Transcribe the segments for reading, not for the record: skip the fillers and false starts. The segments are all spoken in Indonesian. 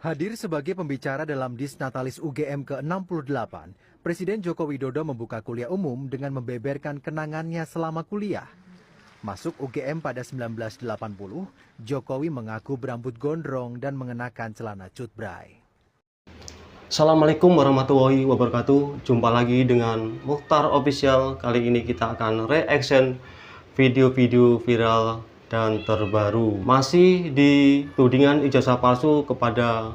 Hadir sebagai pembicara dalam Disnatalis UGM ke-68, Presiden Joko Widodo membuka kuliah umum dengan membeberkan kenangannya selama kuliah. Masuk UGM pada 1980, Jokowi mengaku berambut gondrong dan mengenakan celana cutbray. Assalamualaikum warahmatullahi wabarakatuh. Jumpa lagi dengan Mukhtar Official. Kali ini kita akan reaction video-video viral dan terbaru. Masih di tudingan ijazah palsu kepada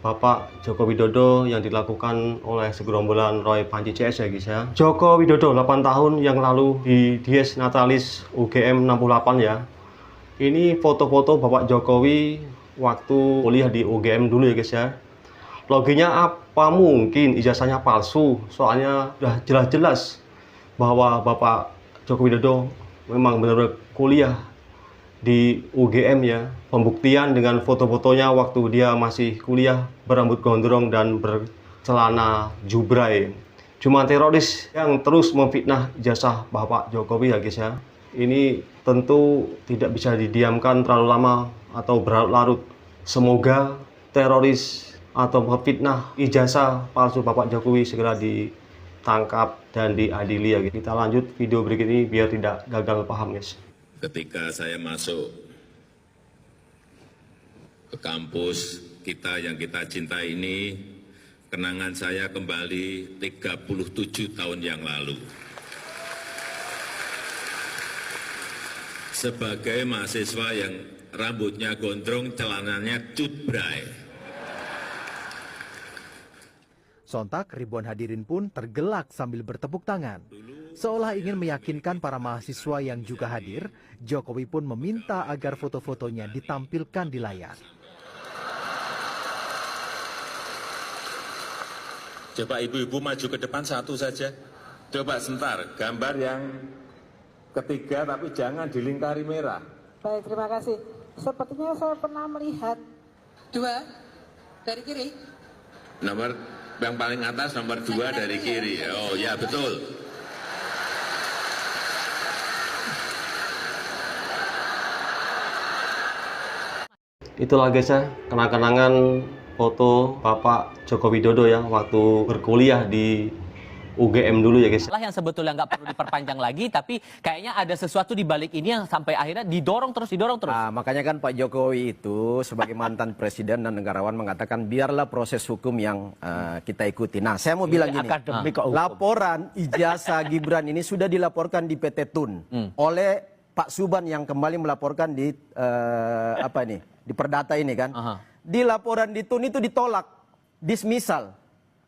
Bapak Joko Widodo yang dilakukan oleh segerombolan Roy Panji CS ya guys ya. Joko Widodo 8 tahun yang lalu di Disnatalis UGM 68 ya. Ini foto-foto Bapak Jokowi waktu kuliah di UGM dulu ya guys ya. Loginya apa mungkin ijazahnya palsu? Soalnya udah jelas-jelas bahwa Bapak Joko Widodo memang benar-benar kuliah di UGM ya. Pembuktian dengan foto-fotonya waktu dia masih kuliah berambut gondrong dan bercelana jubray. Cuma teroris yang terus memfitnah ijazah Bapak Jokowi ya guys ya. Ini tentu tidak bisa didiamkan terlalu lama atau berlarut-larut. Semoga teroris atau fitnah ijazah palsu Bapak Jokowi segera ditangkap dan diadili ya. Kita lanjut video berikut ini biar tidak gagal paham guys. Ketika saya masuk ke kampus kita yang kita cintai ini, kenangan saya kembali 37 tahun yang lalu. Sebagai mahasiswa yang rambutnya gondrong, celananya cutbray. Sontak ribuan hadirin pun tergelak sambil bertepuk tangan. Seolah ingin meyakinkan para mahasiswa yang juga hadir, Jokowi pun meminta agar foto-fotonya ditampilkan di layar. Coba ibu-ibu maju ke depan satu saja. Coba sebentar, gambar yang ketiga tapi jangan dilingkari merah. Baik, terima kasih. Sepertinya saya pernah melihat dua dari kiri. Nomor yang paling atas nomor 2 dari kiri. Oh ya betul. Itulah guys ya, kenang-kenangan foto Bapak Joko Widodo ya waktu berkuliah di UGM dulu ya guys. Yang sebetulnya nggak perlu diperpanjang lagi, tapi kayaknya ada sesuatu di balik ini yang sampai akhirnya didorong terus. Nah, makanya kan Pak Jokowi itu sebagai mantan presiden dan negarawan mengatakan biarlah proses hukum yang kita ikuti. Nah, saya mau bilang gini, laporan ijazah Gibran ini sudah dilaporkan di PT Tun oleh Pak Suban yang kembali melaporkan di di Perdata ini kan. Di laporan di Tun itu ditolak, dismisal.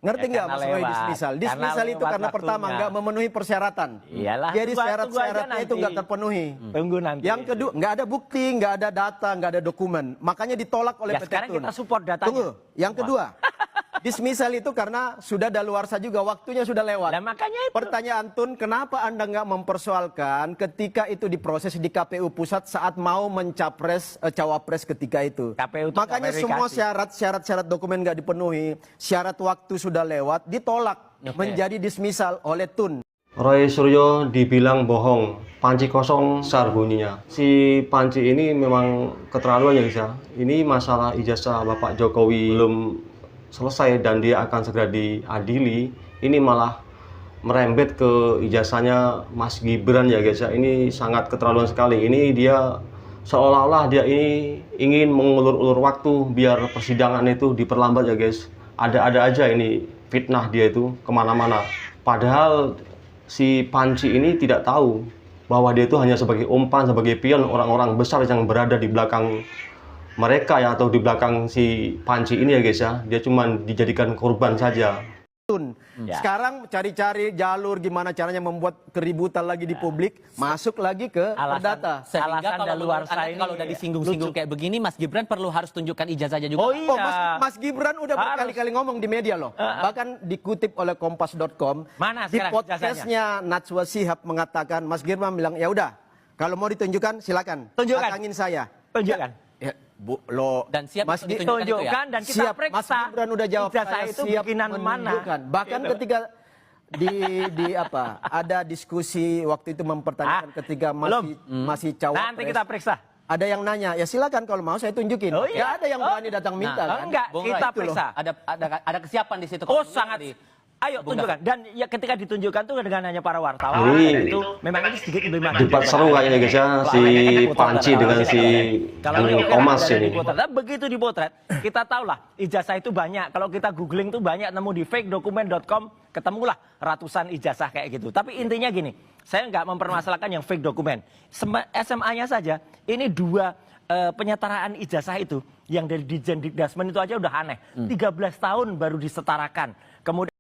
Ngerti nggak Mas Roy dismisal? Dismisal itu karena pertama nggak memenuhi persyaratan. Iyalah. Jadi syarat-syaratnya itu nggak terpenuhi. Tunggu nanti. Yang kedua, nggak ada bukti, nggak ada data, nggak ada dokumen. Makanya ditolak oleh PT Tun. Sekarang kita support datanya. Tunggu, yang kedua. Dismisal itu karena sudah daluarsa juga, waktunya sudah lewat. Nah, makanya itu. Pertanyaan Tun, kenapa Anda nggak mempersoalkan ketika itu diproses di KPU Pusat saat mau mencapres cawapres ketika itu? KPU Makanya semua syarat-syarat dokumen nggak dipenuhi, syarat waktu sudah lewat, ditolak menjadi dismisal oleh Tun. Roy Suryo dibilang bohong, panci kosong sar bunyinya. Si panci ini memang keterlaluan ya guys ya. Ini masalah ijazah Bapak Jokowi belum selesai dan dia akan segera diadili, ini malah merembet ke ijazahnya Mas Gibran ya guys ya. Ini sangat keterlaluan sekali. Ini dia seolah-olah dia ini ingin mengulur-ulur waktu biar persidangan itu diperlambat ya guys. Ada-ada aja ini fitnah dia itu kemana-mana. Padahal si Panci ini tidak tahu bahwa dia itu hanya sebagai umpan, sebagai pion orang-orang besar yang berada di belakang mereka ya, atau di belakang si Panci ini ya guys ya. Dia cuma dijadikan korban saja. Sekarang cari-cari jalur gimana caranya membuat keributan lagi di publik, masuk lagi ke Perdata. Sehingga kalau udah disinggung-singgung kayak begini, Mas Gibran harus tunjukkan ijazahnya juga. Oh iya, Mas Gibran udah berkali-kali ngomong di media loh. Bahkan dikutip oleh Kompas.com, di podcastnya Najwa Shihab mengatakan, Mas Gibran bilang, ya udah, kalau mau ditunjukkan silakan, datangin saya. Tunjukkan. Ya, dan siap Mas ditunjukkan itu ya? Dan kita siap, periksa Mas Gibran udah jawab, saya itu siap bikinan mana. Bahkan ketika ada diskusi waktu itu mempertanyakan ketika masih cawapres. Nanti kita periksa. Ada yang nanya, ya silakan kalau mau saya tunjukin. Oh, iya. Nggak ada yang berani datang minta kan? Enggak, Bung kita Roy, periksa. Ada kesiapan di situ. Oh Kalau sangat. Ayo Bung tunjukkan. Dan ya ketika ditunjukkan tuh dengan hanya para wartawan, Ini itu memang ini sedikit lebih maju. Debat seru kayaknya guys ya, si Panci dengan si Thomas ini. Begitu dipotret, kita tahulah ijazah itu banyak. Kalau kita googling tuh banyak, nemu di fakedocument.com, ketemulah ratusan ijazah kayak gitu. Tapi intinya gini, saya nggak mempermasalahkan yang fake dokumen. SMA-nya saja, ini 2 penyetaraan ijazah itu, yang dari Ditjen Dikdasmen itu aja udah aneh. 13 tahun baru disetarakan. Kemudian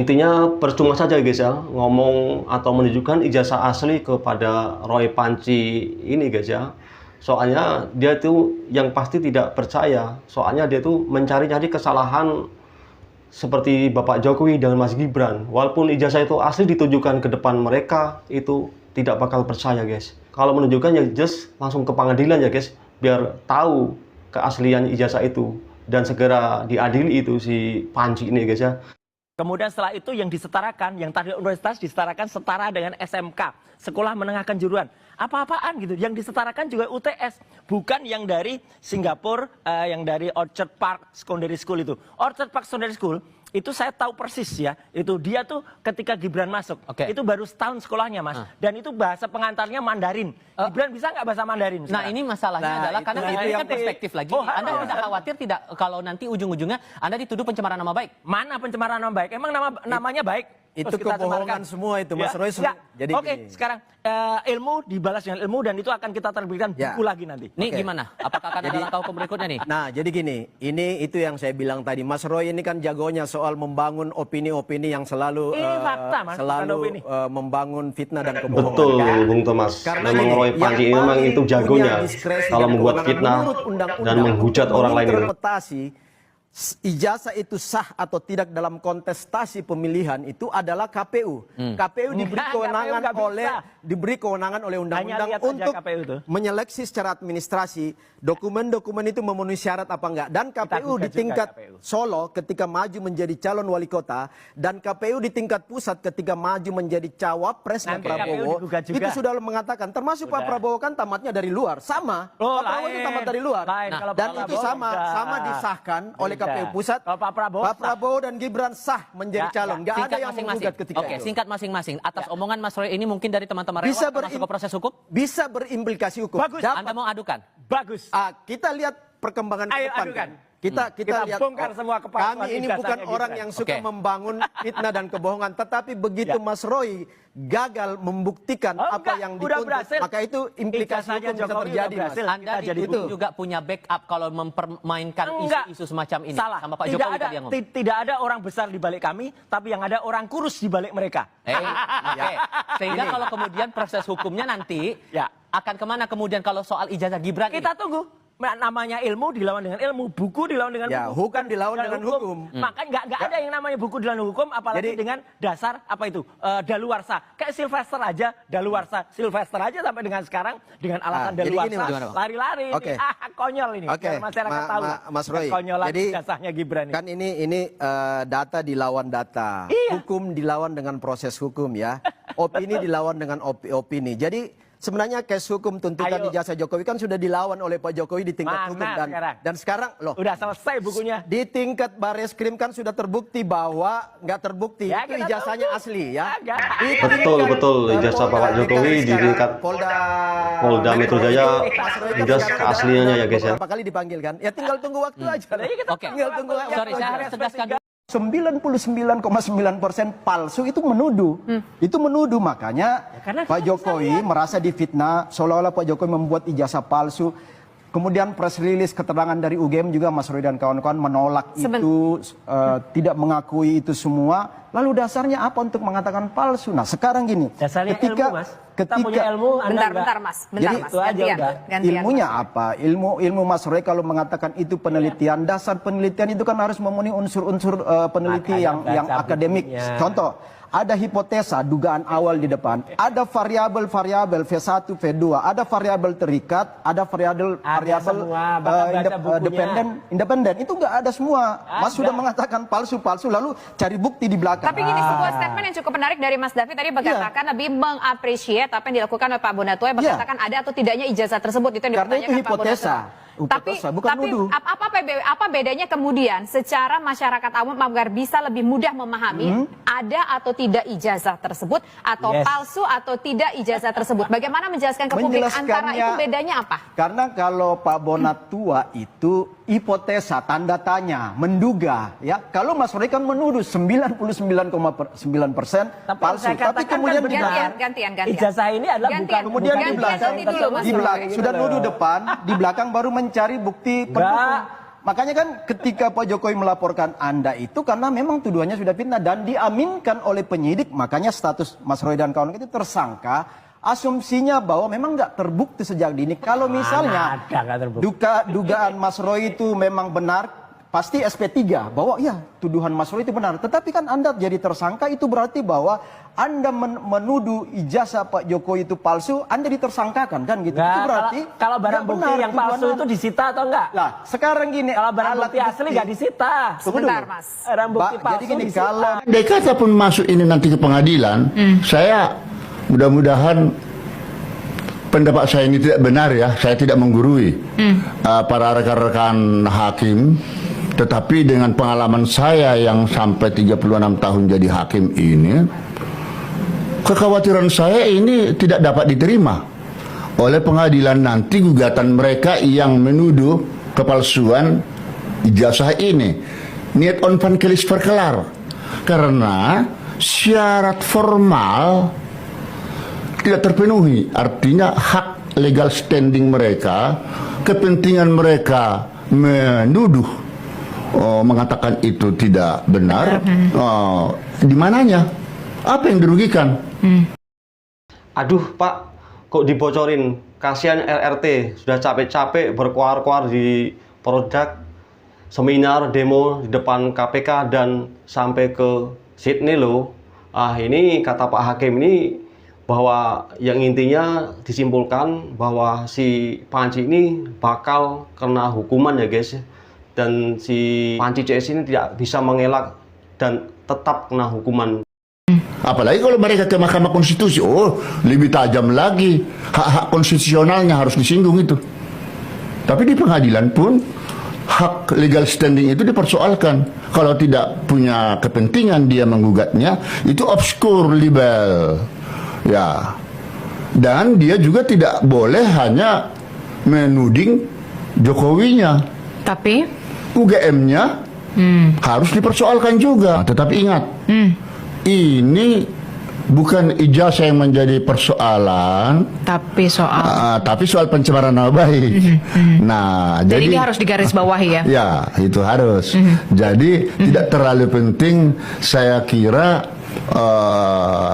Intinya percuma saja guys ya, ngomong atau menunjukkan ijazah asli kepada Roy Panci ini guys ya. Soalnya dia tuh yang pasti tidak percaya, soalnya dia tuh mencari-cari kesalahan seperti Bapak Jokowi dan Mas Gibran. Walaupun ijazah itu asli ditunjukkan ke depan mereka, itu tidak bakal percaya guys. Kalau menunjukkan ya just langsung ke pengadilan ya guys, biar tahu keaslian ijazah itu dan segera diadili itu si Panci ini guys ya. Kemudian setelah itu yang disetarakan, yang tadi universitas disetarakan setara dengan SMK, Sekolah Menengah Kejuruan. Apa-apaan gitu, yang disetarakan juga UTS, bukan yang dari Singapura, yang dari Orchard Park Secondary School itu. Orchard Park Secondary School, itu saya tahu persis ya, itu dia tuh ketika Gibran masuk, itu baru setahun sekolahnya mas, dan itu bahasa pengantarnya Mandarin. Gibran bisa nggak bahasa Mandarin? Nah ini masalahnya adalah karena ini kan perspektif lagi. Anda tidak khawatir tidak kalau nanti ujung-ujungnya Anda dituduh pencemaran nama baik? Mana pencemaran nama baik? Emang namanya baik? Itu kebohongan semua itu Mas Roy. Jadi oke, sekarang ilmu dibalas dengan ilmu dan itu akan kita terbitkan buku lagi nanti. Ini gimana? Apakah akan ada langkah hukum berikutnya nih? Nah, jadi gini, itu yang saya bilang tadi. Mas Roy ini kan jagonya soal membangun opini-opini yang selalu fakta, Mas, membangun fitnah dan kebohongan. Betul, Bung Thomas. Karena memang Roy Panci ini memang itu jagonya kalau membuat fitnah dan menghujat orang lain. Interpretasi ijazah itu sah atau tidak dalam kontestasi pemilihan itu adalah KPU. KPU diberi kewenangan oleh undang-undang untuk menyeleksi secara administrasi dokumen-dokumen itu memenuhi syarat apa enggak. Dan KPU di tingkat Solo ketika maju menjadi calon wali kota dan KPU di tingkat pusat ketika maju menjadi cawapres Pak Prabowo itu sudah mengatakan, termasuk Pak Prabowo kan tamatnya dari luar, sama. Pak Prabowo itu tamat dari luar. Dan itu sama disahkan oleh KPU pusat. Pak Prabowo dan Gibran sah menjadi calon. Nggak ada yang menggugat ketika itu. Singkat masing-masing. Atas omongan Mas Roy ini mungkin dari teman-teman relawan masuk ke proses hukum? Bisa berimplikasi hukum. Bagus. Anda mau adukan? Bagus. Kita lihat perkembangan ke depan. Adukan. Kita lihat bongkar semua kepalsuan kami ini bukan orang yang suka membangun fitnah dan kebohongan, tetapi begitu Mas Roy gagal membuktikan apa yang dituntut, maka itu implikasi hukum bisa terjadi. Mas. Anda itu juga punya backup kalau mempermainkan isu-isu semacam ini. Salah. Sama Pak Jokowi tadi yang ngomong. Tidak ada orang besar di balik kami, tapi yang ada orang kurus di balik mereka. Sehingga kalau kemudian proses hukumnya nanti akan kemana kemudian kalau soal ijazah Gibran kita tunggu. Namanya ilmu dilawan dengan ilmu, buku dilawan dengan buku, hukum dilawan dengan hukum. Makanya nggak ada yang namanya buku dilawan hukum, apalagi dengan dasar apa itu daluarsa. Kayak Sylvester aja, daluarsa Sylvester aja sampai dengan sekarang dengan alasan daluarsa, lari-lari, konyol ini. Masyarakat tahu. Mas Roy, jadi dasarnya Gibran ini. Kan ini data dilawan data, hukum dilawan dengan proses hukum ya, opini dilawan dengan opini. Jadi sebenarnya case hukum tuntutan ijazah Jokowi kan sudah dilawan oleh Pak Jokowi di tingkat hukum dan sekarang loh udah selesai bukunya. Di tingkat Bareskrim kan sudah terbukti bahwa nggak terbukti itu ijazahnya asli ya. Betul ijazah Bapak Jokowi di tingkat Polda Metro Jaya jelas keasliannya ya guys ya. Berapa kali dipanggil kan? Ya tinggal tunggu waktu aja. Tinggal tunggu waktu. Sorry, saya harus tegaskan dulu. 99,9% palsu itu menuduh. Itu menuduh, makanya Pak Jokowi merasa difitnah, seolah-olah Pak Jokowi membuat ijazah palsu. Kemudian press release keterangan dari UGM juga Mas Roy dan kawan-kawan menolak itu, tidak mengakui itu semua. Lalu dasarnya apa untuk mengatakan palsu? Nah sekarang gini, dasarnya ilmu, Mas. Kita punya ilmu, bentar Mas. Ilmunya apa? Ilmu Mas Roy kalau mengatakan itu penelitian, dasar penelitian itu kan harus memenuhi unsur-unsur peneliti yang akademik. Contoh, ada hipotesa dugaan awal di depan, ada variabel-variabel V1, V2, ada variabel terikat, ada variabel semua, bahkan baca bukunya. independen. Itu nggak ada semua. Mas sudah mengatakan palsu-palsu, lalu cari bukti di belakang. Tapi gini, sebuah statement yang cukup menarik dari Mas David tadi mengatakan lebih mengapresiasi apa yang dilakukan oleh Pak Bonatoe, mengatakan ada atau tidaknya ijazah tersebut, itu yang Karena itu dipertanyakan Pak hipotesa. Bonatoe. Tapi nuduh. apa bedanya kemudian secara masyarakat awam agar bisa lebih mudah memahami ada atau tidak ijazah tersebut, atau palsu atau tidak ijazah tersebut? Bagaimana menjelaskan ke publik antara itu bedanya apa? Karena kalau Pak Bonatua itu hipotesa, tanda tanya, menduga, ya. Kalau Mas Roy kan menuduh 99,9% palsu. Tapi kemudian gantian. Ijazah ini adalah bukan kemudian di belakang, sudah nuduh depan, di belakang baru mencari bukti pendukung. Makanya kan ketika Pak Jokowi melaporkan Anda itu karena memang tuduhannya sudah fitnah dan diaminkan oleh penyidik, makanya status Mas Roy dan kawan itu tersangka. Asumsinya bahwa memang nggak terbukti sejak dini. Kalau misalnya dugaan Mas Roy itu memang benar, pasti SP3 bahwa ya tuduhan Mas Roy itu benar. Tetapi kan Anda jadi tersangka, itu berarti bahwa Anda menuduh ijazah Pak Jokowi itu palsu, Anda ditersangkakan kan gitu. Itu berarti kalau barang bukti yang palsu itu disita atau enggak? Lah, sekarang gini, kalau barang bukti asli nggak disita. Sebentar, Mas. Barang bukti palsu jadi gini, disita. kalau andai kata pun masuk ini nanti ke pengadilan, saya mudah-mudahan pendapat saya ini tidak benar ya, saya tidak menggurui para rekan-rekan hakim, tetapi dengan pengalaman saya yang sampai 36 tahun jadi hakim ini, kekhawatiran saya ini tidak dapat diterima oleh pengadilan nanti gugatan mereka yang menuduh kepalsuan ijazah ini. Niet on van kelis verkelar, karena syarat formal tidak terpenuhi, artinya hak legal standing mereka, kepentingan mereka menuduh, mengatakan itu tidak benar, di mananya? Apa yang dirugikan? Aduh Pak, kok dibocorin? Kasihan LRT, sudah capek-capek berkuar-kuar di produk, seminar, demo di depan KPK dan sampai ke Sydney loh. Ini kata Pak Hakim ini bahwa yang intinya disimpulkan bahwa si Panji ini bakal kena hukuman ya guys, dan si Panji CS ini tidak bisa mengelak dan tetap kena hukuman. Apalagi kalau mereka ke Mahkamah Konstitusi, lebih tajam lagi, hak-hak konstitusionalnya harus disinggung itu. Tapi di pengadilan pun hak legal standing itu dipersoalkan. Kalau tidak punya kepentingan dia menggugatnya, itu obskur libel. Ya, dan dia juga tidak boleh hanya menuding Jokowinya, tapi UGM-nya harus dipersoalkan juga. Tetapi ingat, ini bukan ijazah yang menjadi persoalan, tapi soal pencemaran nama baik. Nah, jadi ini harus digarisbawahi ya. Ya, itu harus. Jadi tidak terlalu penting, saya kira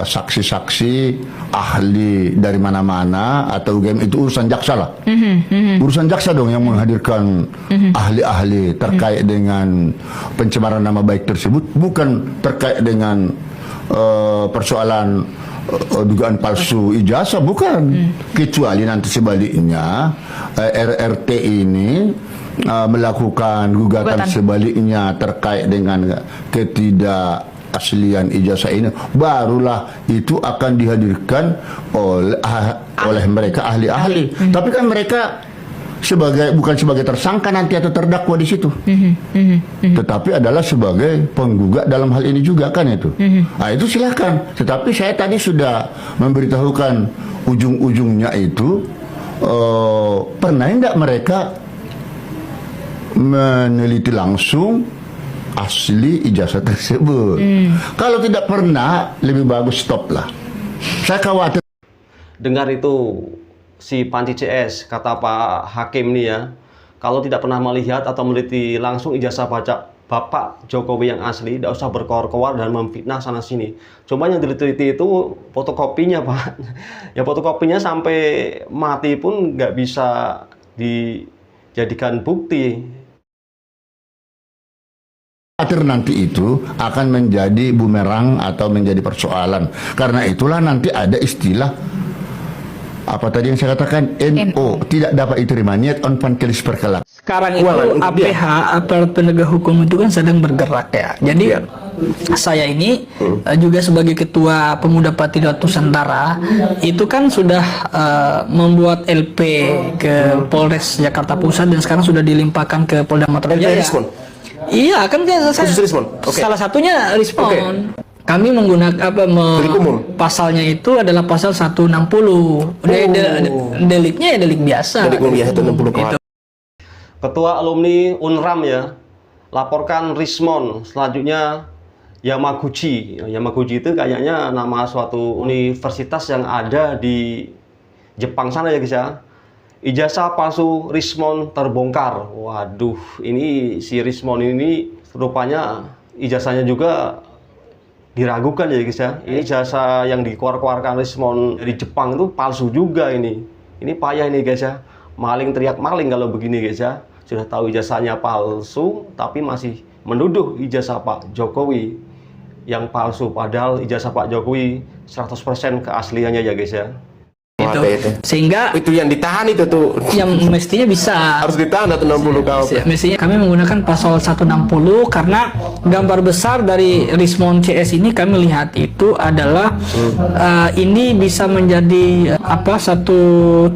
saksi-saksi ahli dari mana-mana atau UGM itu urusan jaksa lah. Urusan jaksa dong yang menghadirkan ahli-ahli terkait dengan pencemaran nama baik tersebut, bukan terkait dengan persoalan dugaan palsu ijazah, bukan. Kecuali nanti sebaliknya RRT ini melakukan gugatan sebaliknya terkait dengan aslian ijazah ini, barulah itu akan dihadirkan oleh mereka ahli-ahli. Tapi kan mereka bukan sebagai tersangka nanti atau terdakwa di situ, tetapi adalah sebagai penggugat dalam hal ini juga kan itu. Nah itu silakan. Tetapi saya tadi sudah memberitahukan ujung-ujungnya itu, pernah enggak mereka meneliti langsung asli ijazah tersebut? Kalau tidak pernah, lebih bagus stop lah. Saya khawatir. Dengar itu si Panji CS, kata Pak Hakim ini ya, kalau tidak pernah melihat atau meneliti langsung ijazah Bapak Jokowi yang asli, tidak usah berkoar-koar dan memfitnah sana sini. Cuma yang diteliti itu fotokopinya Pak. Ya fotokopinya sampai mati pun nggak bisa dijadikan bukti. khawatir nanti itu akan menjadi bumerang atau menjadi persoalan. Karena itulah nanti ada istilah apa tadi yang saya katakan, NO, tidak dapat diterima, niat on pankelis perkelak. Sekarang itu APH, aparat penegak hukum itu kan sedang bergerak ya. Jadi saya ini juga sebagai ketua Pemuda Patriot Nusantara itu kan sudah membuat LP ke Polres Jakarta Pusat dan sekarang sudah dilimpahkan ke Polda Metro Jaya. Iya, kan salah satunya respon. Kami menggunakan pasalnya itu adalah pasal 160. Deliknya ya delik biasa. Delik biasa 160. Ketua alumni UNRAM ya, laporkan Rismon. Selanjutnya Yamaguchi. Yamaguchi itu kayaknya nama suatu universitas yang ada di Jepang sana ya guys ya. Ijazah palsu Rismon terbongkar. Waduh, ini si Rismon ini rupanya ijazahnya juga diragukan ya guys ya. Ini jasa yang dikeluarkan Rismon dari Jepang itu palsu juga ini. Ini payah ini guys ya. Maling teriak maling kalau begini guys ya. Sudah tahu ijazahnya palsu tapi masih menuduh ijazah Pak Jokowi yang palsu, padahal ijazah Pak Jokowi 100% keasliannya ya guys ya. Sehingga itu yang ditahan itu tuh yang mestinya bisa harus ditahan atau 60 KUP. Mestinya kami menggunakan pasal 160 karena gambar besar dari Rismon CS ini kami lihat itu adalah ini bisa menjadi satu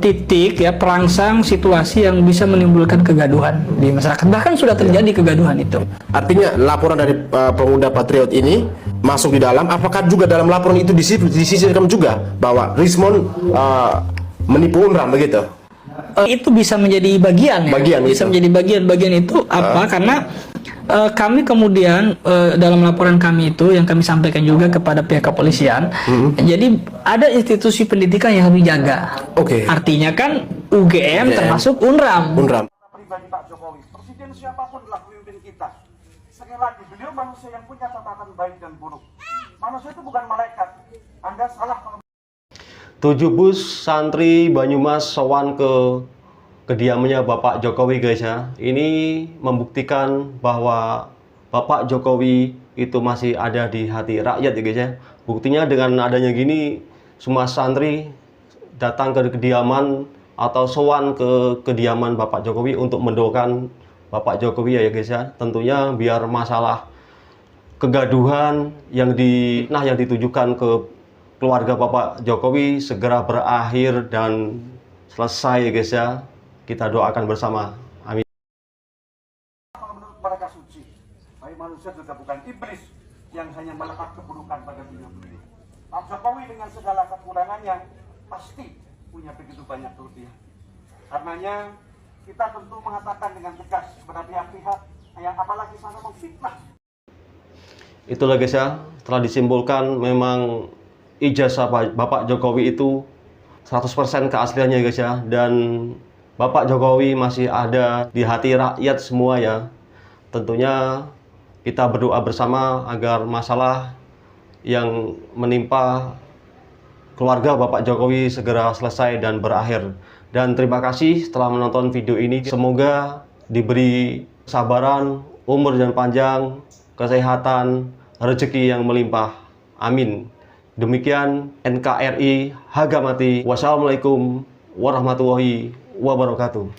titik ya perangsang situasi yang bisa menimbulkan kegaduhan di masyarakat. Bahkan sudah terjadi kegaduhan itu. Artinya laporan dari Pemuda Patriot ini masuk di dalam, apakah juga dalam laporan itu disisirkan juga bahwa Rismon menipu UNRAM begitu? Itu bisa menjadi bagian ya. Bisa menjadi bagian itu apa? Karena kami kemudian dalam laporan kami itu yang kami sampaikan juga kepada pihak kepolisian. Jadi ada institusi pendidikan yang harus dijaga. Artinya kan UGM termasuk UNRAM. Pribadi Pak Jokowi, presiden siapapun adalah pemimpin kita. Sekali lagi, beliau manusia yang punya catatan baik dan buruk. Manusia itu bukan malaikat. Anda salah kalau 7 bus santri Banyumas sowan ke kediamannya Bapak Jokowi guys ya. Ini membuktikan bahwa Bapak Jokowi itu masih ada di hati rakyat ya guys ya. Buktinya dengan adanya gini, semua santri datang ke kediaman atau sowan ke kediaman Bapak Jokowi untuk mendoakan Bapak Jokowi ya guys ya. Tentunya biar masalah kegaduhan yang ditujukan ke keluarga Bapak Jokowi segera berakhir dan selesai ya guys ya. Kita doakan bersama. Amin. menurut mereka suci, tapi manusia juga bukan iblis yang hanya melekat keburukan pada beliau-beliau. Pak Jokowi dengan segala kekurangannya pasti punya begitu banyak kelebihan. Karenanya kita tentu mengatakan dengan tegas kepada pihak-pihak yang apalagi sampai memfitnah. Itulah guys ya, telah disimpulkan memang ijazah Bapak Jokowi itu 100% keasliannya guys ya. Dan Bapak Jokowi masih ada di hati rakyat semua ya. Tentunya kita berdoa bersama agar masalah yang menimpa keluarga Bapak Jokowi segera selesai dan berakhir. Dan terima kasih setelah menonton video ini. Semoga diberi kesabaran, umur yang panjang, kesehatan, rezeki yang melimpah. Amin. Demikian NKRI Harga Mati. Wassalamualaikum warahmatullahi wabarakatuh.